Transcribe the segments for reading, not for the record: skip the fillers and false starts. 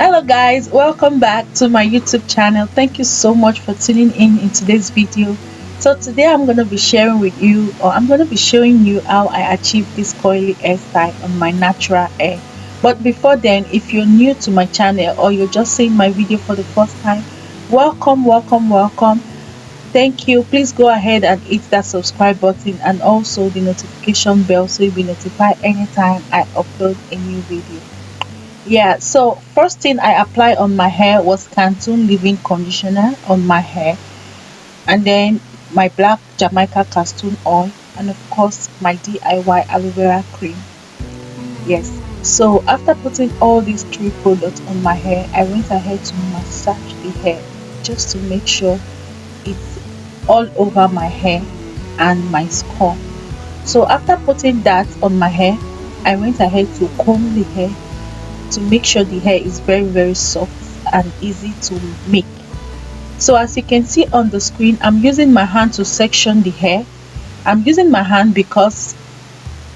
Hello guys, welcome back to my YouTube channel. Thank you so much for tuning in today's video. So today I'm going to be sharing with you, or I'm going to be showing you how I achieved this coily hairstyle on my natural hair. But before then, if you're new to my channel or you're just seeing my video for the first time, welcome. Thank you. Please go ahead and hit that subscribe button and also the notification bell so you'll be notified anytime I upload a new video. Yeah, so first thing I applied on my hair was Cantu leave-in conditioner on my hair, and then my black Jamaica castor oil, and of course my DIY aloe vera cream. Yes, so after putting all these three products on my hair, I went ahead to massage the hair just to make sure it's all over my hair and my scalp. So after putting that on my hair, I went ahead to comb the hair to make sure the hair is very soft and easy to make. So as you can see on the screen, I'm using my hand to section the hair. I'm using my hand because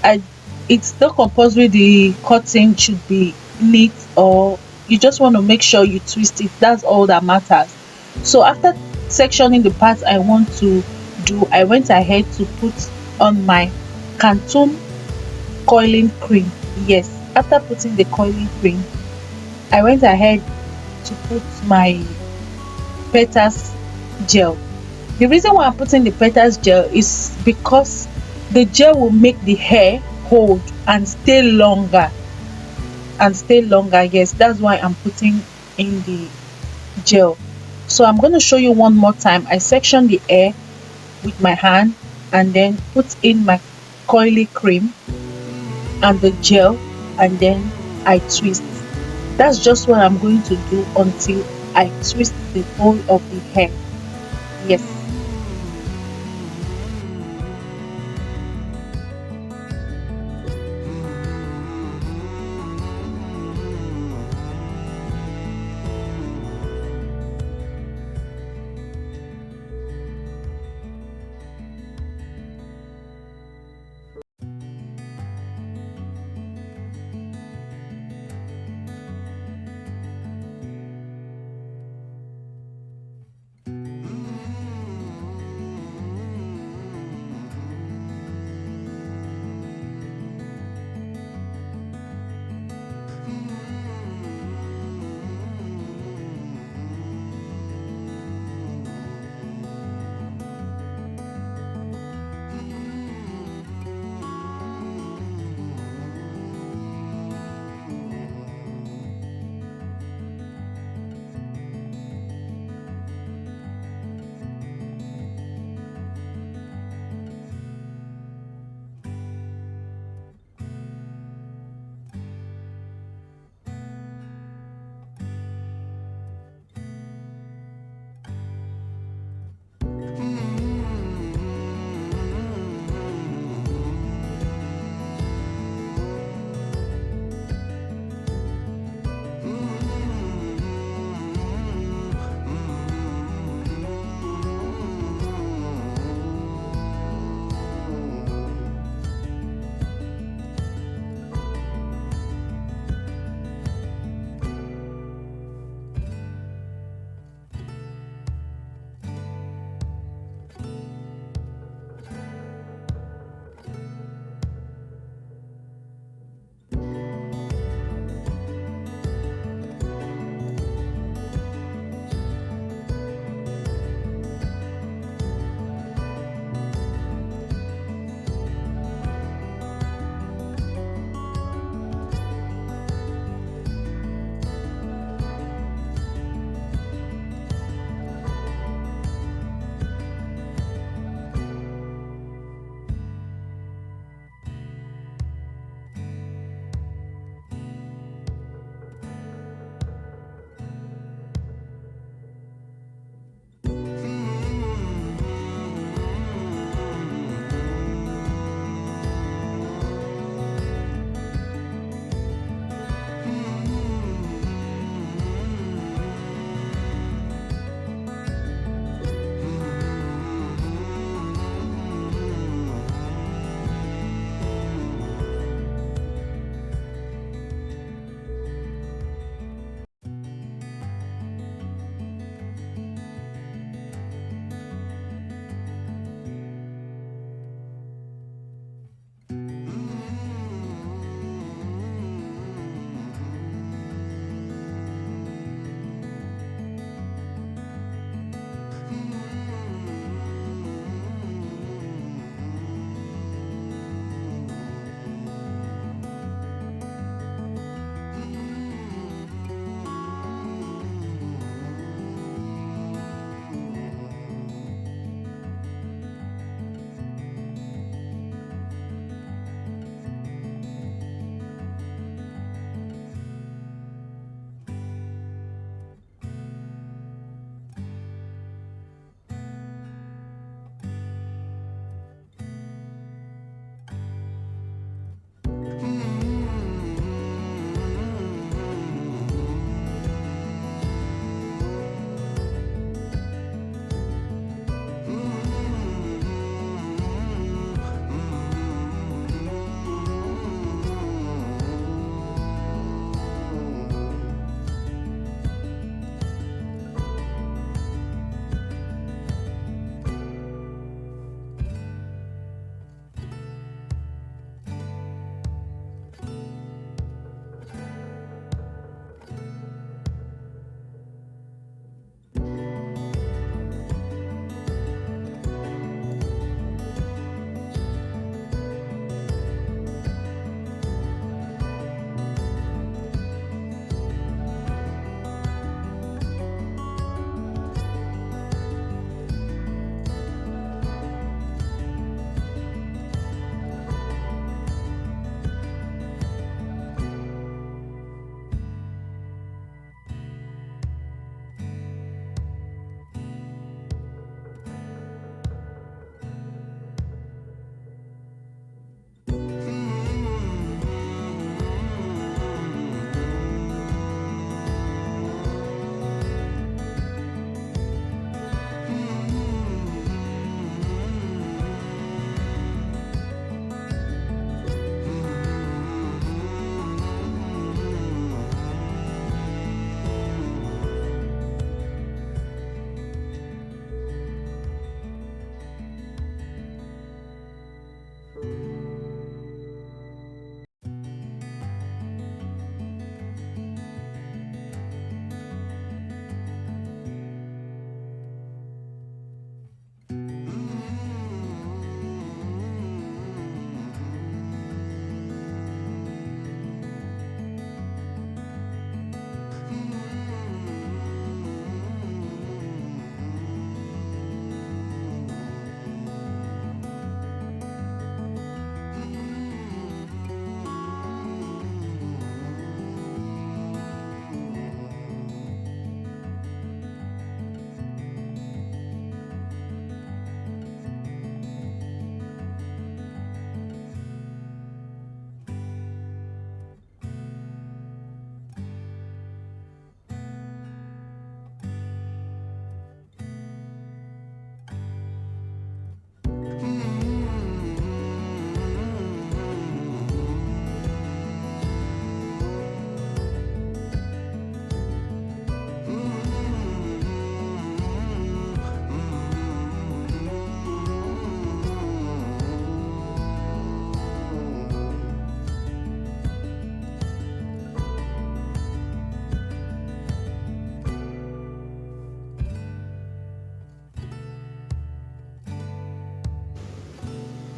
I it's not compulsory the cutting should be neat, or you just want to make sure you twist it. That's all that matters. So after sectioning the parts I want to do, I went ahead to put on my Cantu coiling cream. Yes, after putting the coiling cream, I went ahead to put my petals gel. The reason why I'm putting the petals gel is because the gel will make the hair hold and stay longer. Yes, that's why I'm putting in the gel. So I'm going to show you one more time. I section the hair with my hand and then put in my coily cream and the gel, and then I twist. That's just what I'm going to do until I twist the whole of the hair. Yes.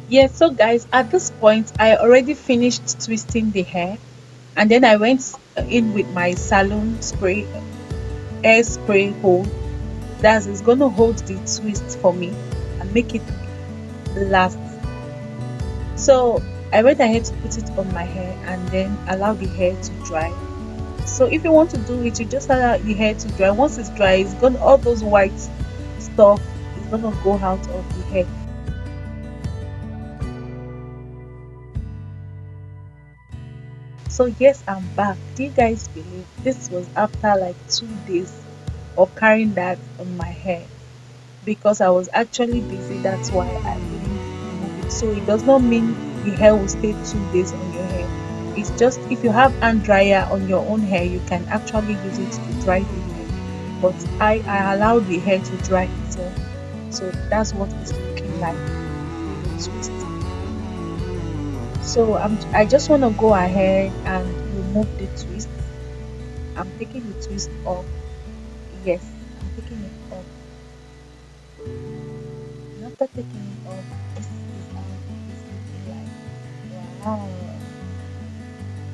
Yes, so guys, at this point, I already finished twisting the hair, and then I went in with my salon spray, air spray hold. That is going to hold the twist for me and make it last. So I went ahead to put it on my hair and then allow the hair to dry. So if you want to do it, you just allow the hair to dry. Once it's dry, it's gonna all those white stuff is gonna go out of the hair. So yes, I'm back. Do you guys believe this was after like 2 days of carrying that on my hair? Because I was actually busy, that's why I couldn't remove it. So it does not mean the hair will stay 2 days on your hair. It's just if you have hand dryer on your own hair, you can actually use it to dry the hair. But I allowed the hair to dry itself. So that's what it's looking like with the twist. So I just want to go ahead and remove the twist. I'm taking the twist off. Yes, I'm taking it off. And after taking it off, this is how it's looking like. Wow.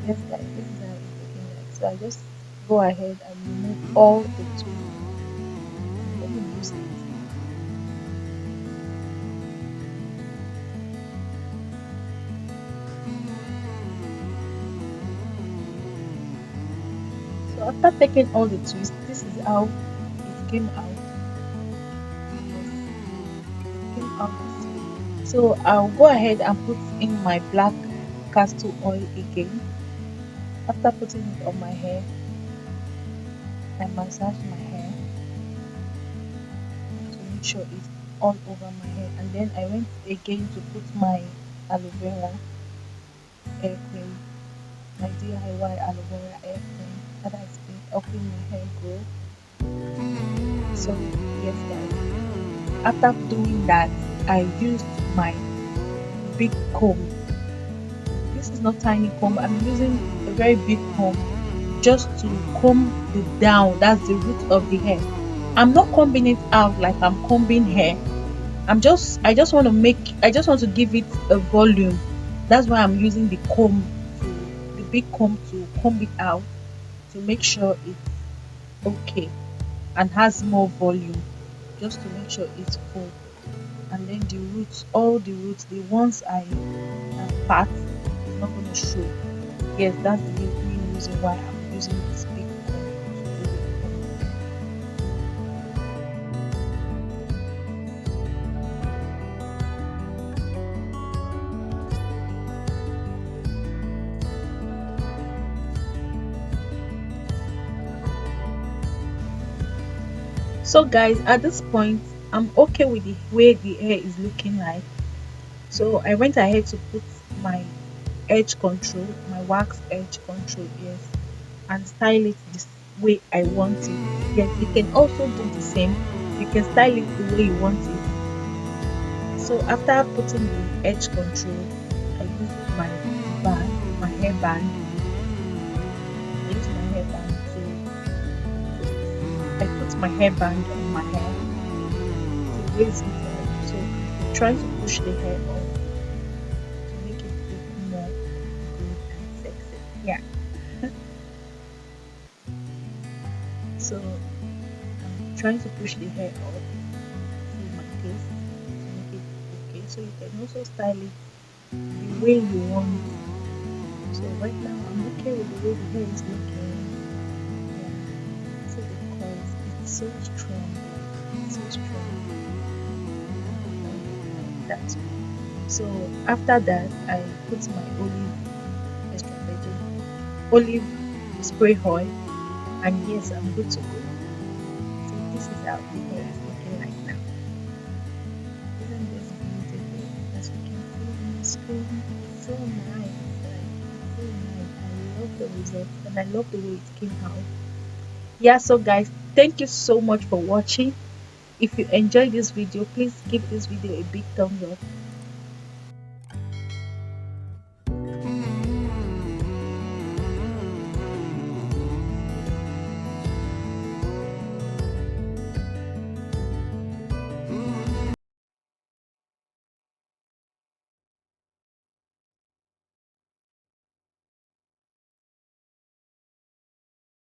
Yes, guys, this is how it's looking like. So I just go ahead and remove all the twists. Let me use it. So after taking all the twists, this is how it came out. Yes, it came out this way. So I'll go ahead and put in my black castor oil again. After putting it on my hair, I massage my hair to make sure it's all over my hair. And then I went again to put my aloe vera hair cream, my DIY aloe vera hair cream that has been helping my hair grow. So yes guys, after doing that, I used my big comb. This is not tiny comb, I'm using a very big comb just to comb the down, that's the root of the hair. I'm not combing it out like I'm combing hair. I just want to give it a volume. That's why I'm using the big comb to comb it out to make sure it's okay and has more volume, just to make sure it's full. And then the roots, all the roots, the ones I part is not going to show. Yes, that's the main reason why I'm using this big comb to do it. So guys, at this point, I'm okay with the way the hair is looking like. So I went ahead to put my edge control, my wax edge control, yes, and style it this way I want it. Yes, you can also do the same. You can style it the way you want it. So after putting the edge control, I used my band, my hair band. I used my hair band I put my hair band on my hair to raise it up. So I'm trying to push the hair up to make it look more good and sexy. Yeah. So I'm trying to push the hair up to my taste to make it okay. So you can also style it the way you want. So right now I'm okay with the way the hair is looking. Yeah. So because it's so strong. It's so strong. That's so after that I put my olive extra virgin olive spray oil, and yes, I'm good to go. So this is how the hair is looking like now. Isn't this beautiful? As you can see on the screen, it's so nice. Like, it's so nice. I love the result and I love the way it came out. Yeah, so guys, thank you so much for watching. If you enjoyed this video, please give this video a big thumbs up